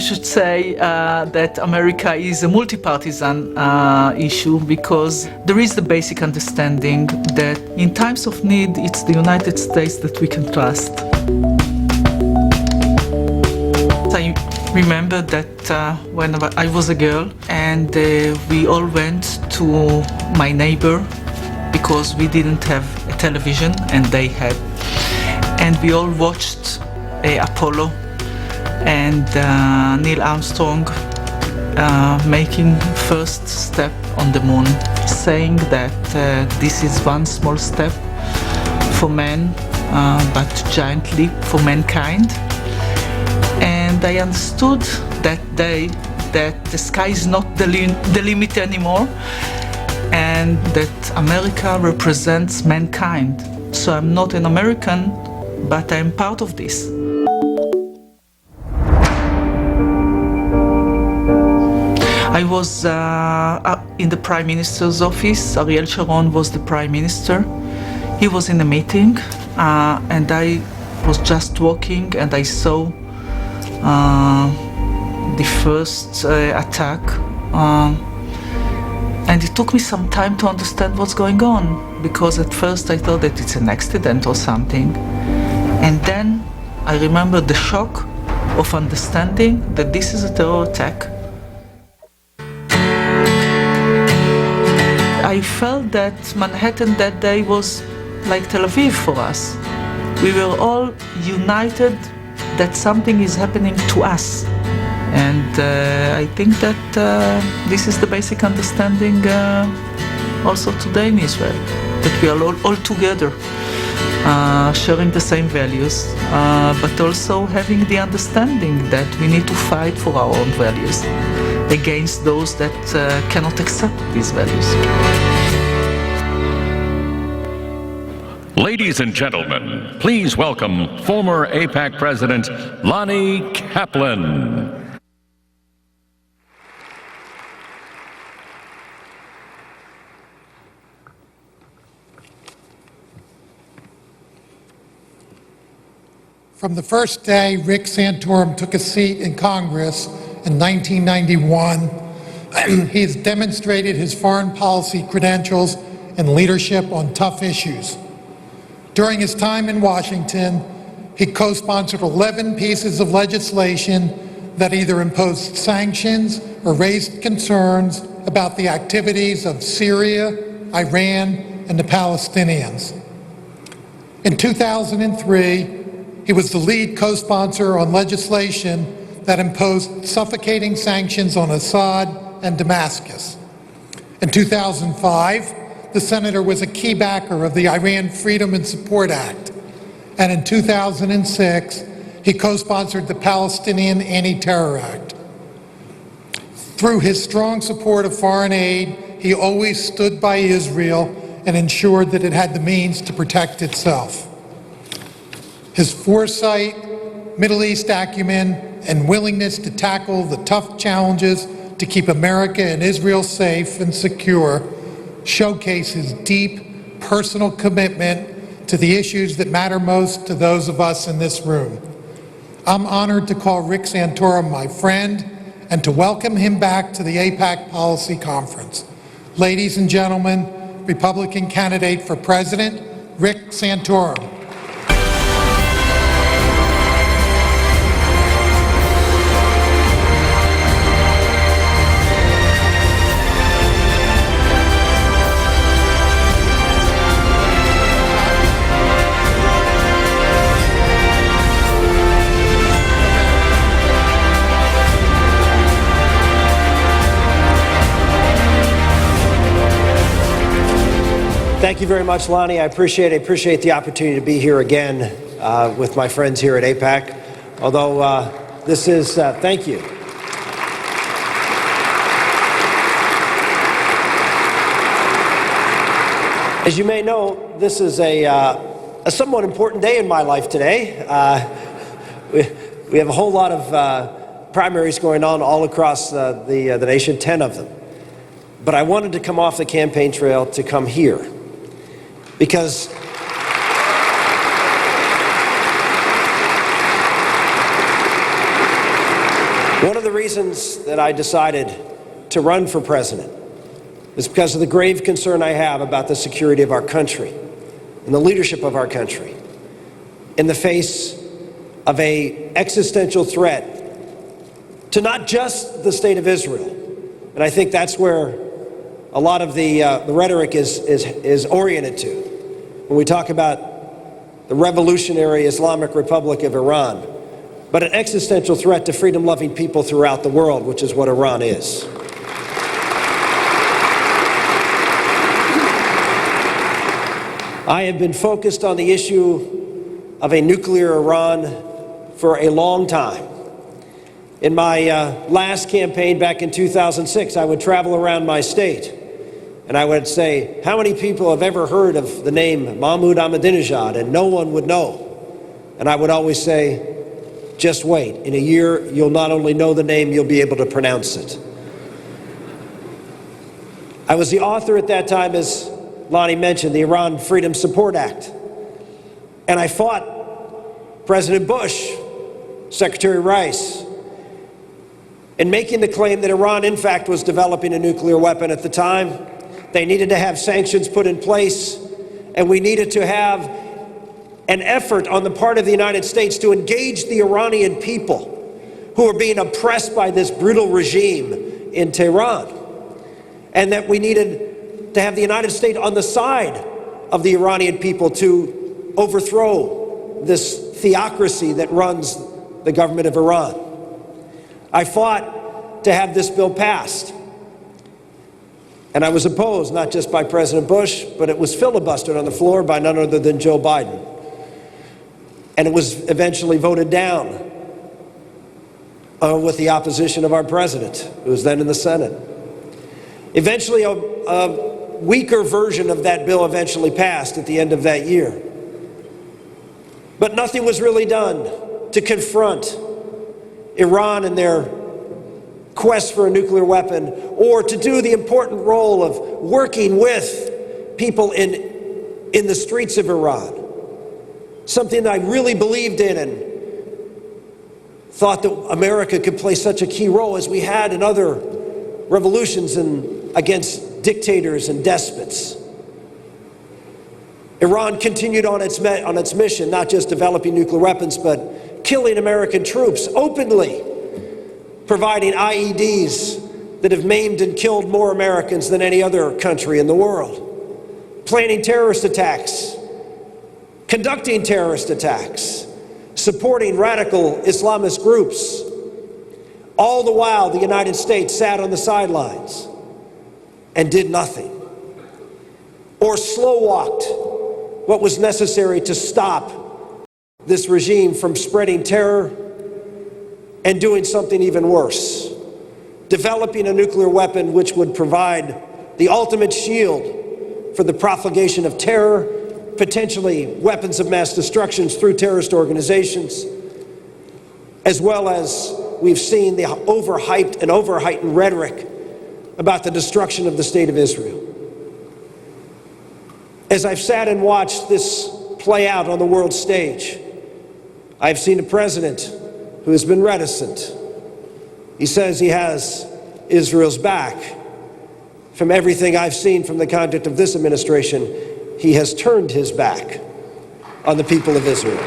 should say that America is a multi-partisan issue, because there is the basic understanding that in times of need, it's the United States that we can trust. I remember that when I was a girl, and we all went to my neighbor because we didn't have a television and they had. And we all watched Apollo and Neil Armstrong making first step on the moon, saying that this is one small step for man, but giant leap for mankind. And I understood that day that the sky is not the limit anymore, and that America represents mankind. So I'm not an American, but I'm part of this. I was in the Prime Minister's office. Ariel Sharon was the Prime Minister. He was in a meeting, and I was just walking, and I saw the first attack. And it took me some time to understand what's going on, because at first I thought that it's an accident or something. And then I remember the shock of understanding that this is a terror attack. I felt that Manhattan that day was like Tel Aviv for us. We were all united that something is happening to us. And I think that this is the basic understanding also today in Israel, that we are all together, sharing the same values, but also having the understanding that we need to fight for our own values against those that cannot accept these values. Ladies and gentlemen, please welcome former AIPAC President Lonnie Kaplan. From the first day Rick Santorum took a seat in Congress in 1991, he has demonstrated his foreign policy credentials and leadership on tough issues. During his time in Washington, he co-sponsored 11 pieces of legislation that either imposed sanctions or raised concerns about the activities of Syria, Iran, and the Palestinians. In 2003, he was the lead co-sponsor on legislation that imposed suffocating sanctions on Assad and Damascus. In 2005, the senator was a key backer of the Iran Freedom and Support Act. And in 2006, he co-sponsored the Palestinian Anti-Terror Act. Through his strong support of foreign aid, he always stood by Israel and ensured that it had the means to protect itself. His foresight, Middle East acumen, and willingness to tackle the tough challenges to keep America and Israel safe and secure showcase his deep personal commitment to the issues that matter most to those of us in this room. I'm honored to call Rick Santorum my friend and to welcome him back to the AIPAC Policy Conference. Ladies and gentlemen, Republican candidate for President, Rick Santorum. Thank you very much, Lonnie. I appreciate the opportunity to be here again with my friends here at AIPAC. Although this is, thank you. As you may know, this is a somewhat important day in my life today. We have a whole lot of primaries going on all across the nation, 10 of them. But I wanted to come off the campaign trail to come here because One of the reasons that I decided to run for president is because of the grave concern I have about the security of our country and the leadership of our country in the face of an existential threat to not just the state of Israel. And I think that's where a lot of the rhetoric is oriented to when we talk about the revolutionary Islamic Republic of Iran, but an existential threat to freedom-loving people throughout the world, which is what Iran is. I have been focused on the issue of a nuclear Iran for a long time. In my last campaign back in 2006, I would travel around my state and I would say, how many people have ever heard of the name Mahmoud Ahmadinejad? And no one would know. And I would always say, just wait. In a year, you'll not only know the name, you'll be able to pronounce it. I was the author at that time, as Lonnie mentioned, the Iran Freedom Support Act. And I fought President Bush, Secretary Rice, in making the claim that Iran, in fact, was developing a nuclear weapon at the time. They needed to have sanctions put in place, and we needed to have an effort on the part of the United States to engage the Iranian people who are being oppressed by this brutal regime in Tehran, and that we needed to have the United States on the side of the Iranian people to overthrow this theocracy that runs the government of Iran. I fought to have this bill passed. And I was opposed, not just by President Bush, but it was filibustered on the floor by none other than Joe Biden. And it was eventually voted down with the opposition of our president, who was then in the Senate. Eventually, a weaker version of that bill eventually passed at the end of that year. But nothing was really done to confront Iran and their quest for a nuclear weapon, or to do the important role of working with people in the streets of Iran. Something that I really believed in and thought that America could play such a key role as we had in other revolutions and against dictators and despots. Iran continued on its mission, not just developing nuclear weapons, but killing American troops openly, providing IEDs that have maimed and killed more Americans than any other country in the world, planning terrorist attacks, conducting terrorist attacks, supporting radical Islamist groups. All the while, the United States sat on the sidelines and did nothing, or slow-walked what was necessary to stop this regime from spreading terror and doing something even worse, developing a nuclear weapon which would provide the ultimate shield for the propagation of terror, potentially weapons of mass destruction through terrorist organizations, as well as we've seen the overhyped and overheightened rhetoric about the destruction of the state of Israel. As I've sat and watched this play out on the world stage, I've seen a president who has been reticent. He says he has Israel's back. From everything I've seen from the conduct of this administration, he has turned his back on the people of Israel.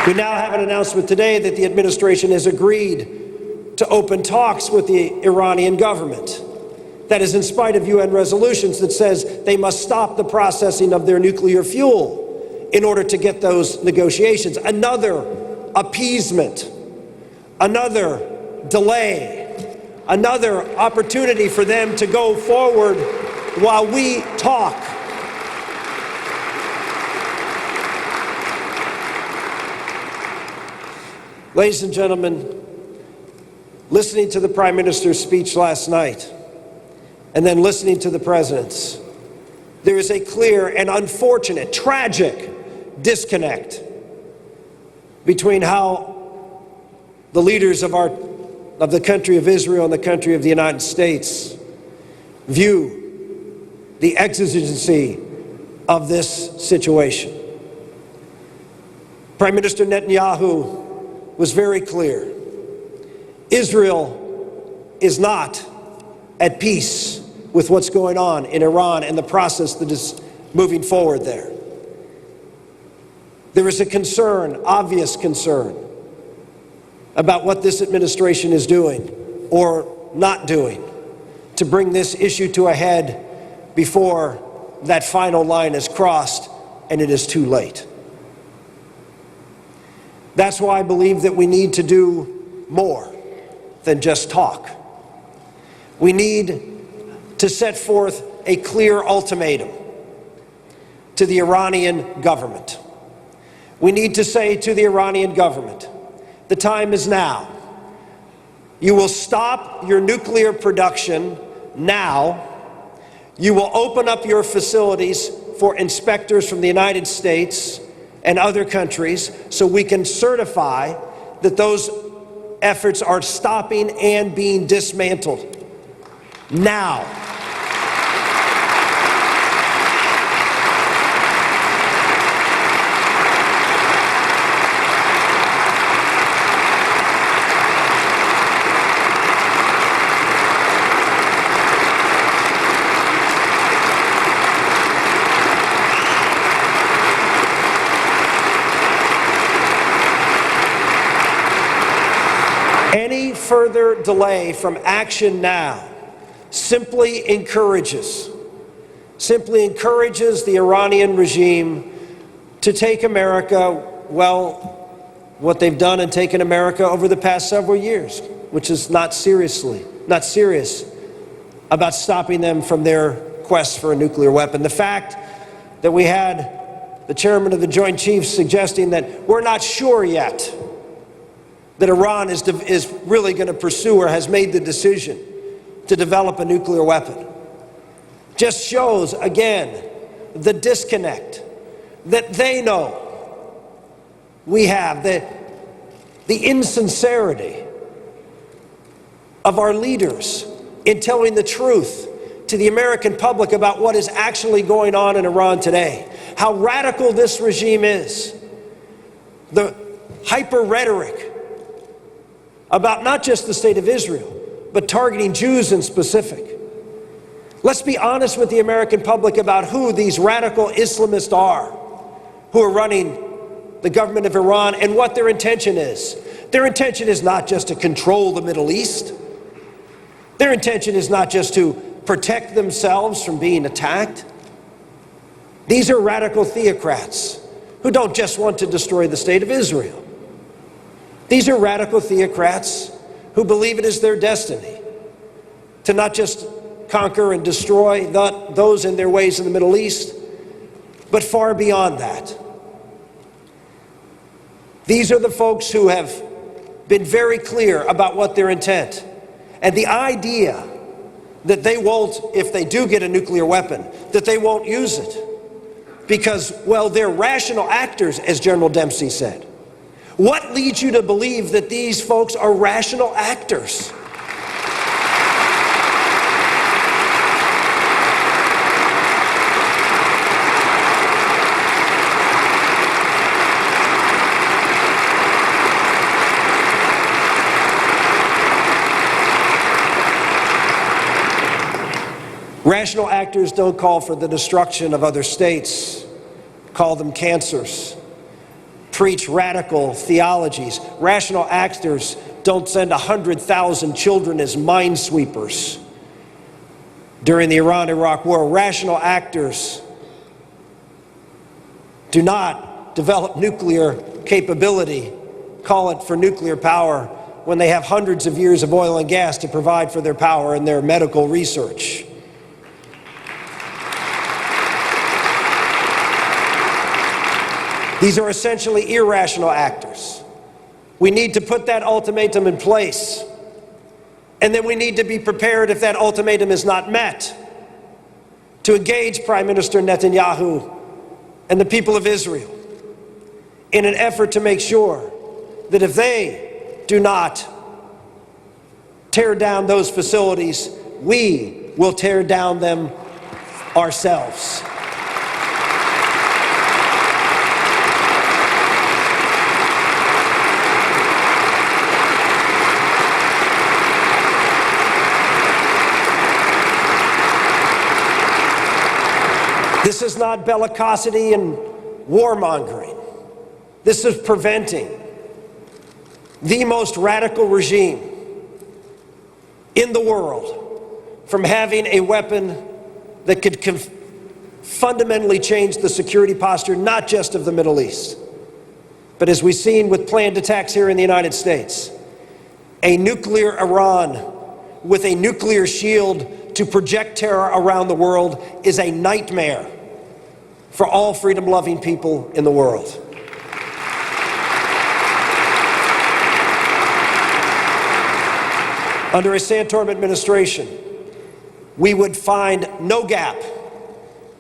We now have an announcement today that the administration has agreed to open talks with the Iranian government. That is in spite of UN resolutions that says they must stop the processing of their nuclear fuel in order to get those negotiations. Another appeasement, another delay, another opportunity for them to go forward while we talk. Ladies and gentlemen, listening to the Prime Minister's speech last night, and then listening to the President's, there is a clear and unfortunate, tragic disconnect between how the leaders of the country of Israel and the country of the United States view the exigency of this situation. Prime Minister Netanyahu was very clear. Israel is not at peace with what's going on in Iran and the process that is moving forward there. There is a concern, obvious concern, about what this administration is doing or not doing to bring this issue to a head before that final line is crossed and it is too late. That's why I believe that we need to do more than just talk. We need to set forth a clear ultimatum to the Iranian government. We need to say to the Iranian government, the time is now. You will stop your nuclear production now. You will open up your facilities for inspectors from the United States and other countries so we can certify that those efforts are stopping and being dismantled now. Any further delay from action now simply encourages the Iranian regime to take America, well, what they've done and taken America over the past several years, which is not serious about stopping them from their quest for a nuclear weapon. The fact that we had the chairman of the Joint Chiefs suggesting that we're not sure yet that Iran is really going to pursue or has made the decision to develop a nuclear weapon just shows, again, the disconnect that they know we have, the insincerity of our leaders in telling the truth to the American public about what is actually going on in Iran today, how radical this regime is, the hyper-rhetoric about not just the state of Israel, but targeting Jews in specific. Let's be honest with the American public about who these radical Islamists are who are running the government of Iran and what their intention is. Their intention is not just to control the Middle East. Their intention is not just to protect themselves from being attacked. These are radical theocrats who don't just want to destroy the state of Israel. These are radical theocrats who believe it is their destiny to not just conquer and destroy those in their ways in the Middle East, but far beyond that. These are the folks who have been very clear about what their intent. And the idea that they won't, if they do get a nuclear weapon, that they won't use it because, well, they're rational actors, as General Dempsey said. What leads you to believe that these folks are rational actors? Rational actors don't call for the destruction of other states, call them cancers. Preach radical theologies. Rational actors don't send 100,000 children as minesweepers during the Iran-Iraq war. Rational actors do not develop nuclear capability, call it for nuclear power, when they have hundreds of years of oil and gas to provide for their power and their medical research. These are essentially irrational actors. We need to put that ultimatum in place. And then we need to be prepared, if that ultimatum is not met, to engage Prime Minister Netanyahu and the people of Israel in an effort to make sure that if they do not tear down those facilities, we will tear down them ourselves. This is not bellicosity and warmongering. This is preventing the most radical regime in the world from having a weapon that could fundamentally change the security posture, not just of the Middle East, but as we've seen with planned attacks here in the United States. A nuclear Iran with a nuclear shield to project terror around the world is a nightmare for all freedom-loving people in the world. Under a Santorum administration, we would find no gap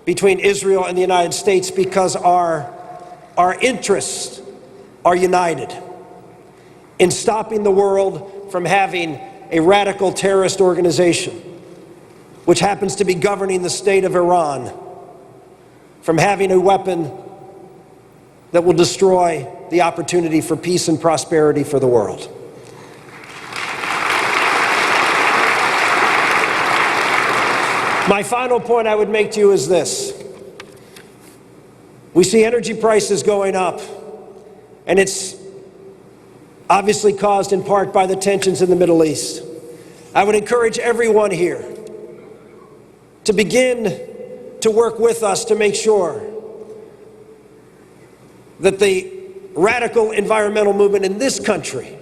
between Israel and the United States because our interests are united in stopping the world from having a radical terrorist organization, which happens to be governing the state of Iran, from having a weapon that will destroy the opportunity for peace and prosperity for the world. My final point I would make to you is this. We see energy prices going up, and it's obviously caused in part by the tensions in the Middle East. I would encourage everyone here to begin to work with us to make sure that the radical environmental movement in this country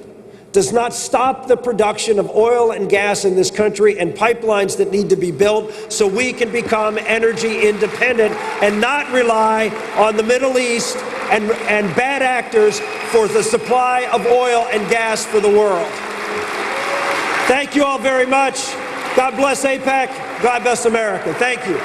does not stop the production of oil and gas in this country and pipelines that need to be built so we can become energy independent and not rely on the Middle East and bad actors for the supply of oil and gas for the world. Thank you all very much. God bless AIPAC. God bless America. Thank you.